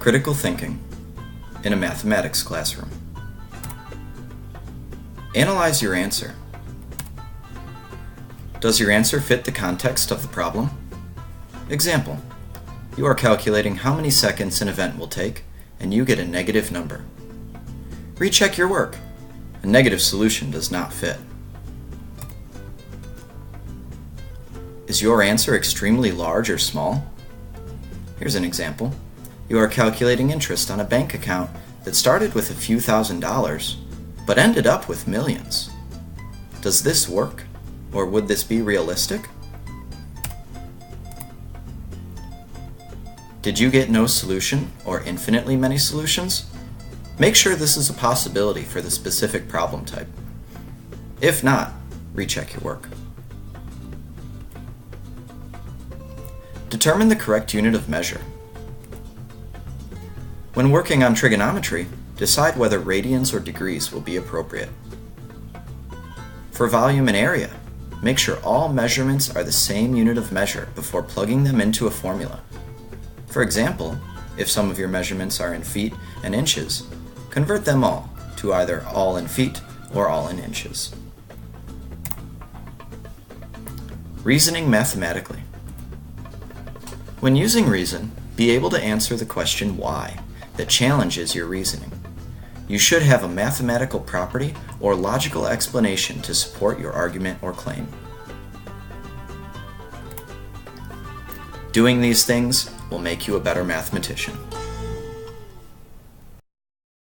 Critical thinking in a mathematics classroom. Analyze your answer. Does your answer fit the context of the problem? Example: you are calculating how many seconds an event will take, and you get a negative number. Recheck your work. A negative solution does not fit. Is your answer extremely large or small? Here's an example. You are calculating interest on a bank account that started with a few $1,000s, but ended up with millions. Does this work, or would this be realistic? Did you get no solution, or infinitely many solutions? Make sure this is a possibility for the specific problem type. If not, recheck your work. Determine the correct unit of measure. When working on trigonometry, decide whether radians or degrees will be appropriate. For volume and area, make sure all measurements are the same unit of measure before plugging them into a formula. For example, if some of your measurements are in feet and inches, convert them all to either all in feet or all in inches. Reasoning mathematically. When using reason, be able to answer the question why that challenges your reasoning. You should have a mathematical property or logical explanation to support your argument or claim. Doing these things will make you a better mathematician.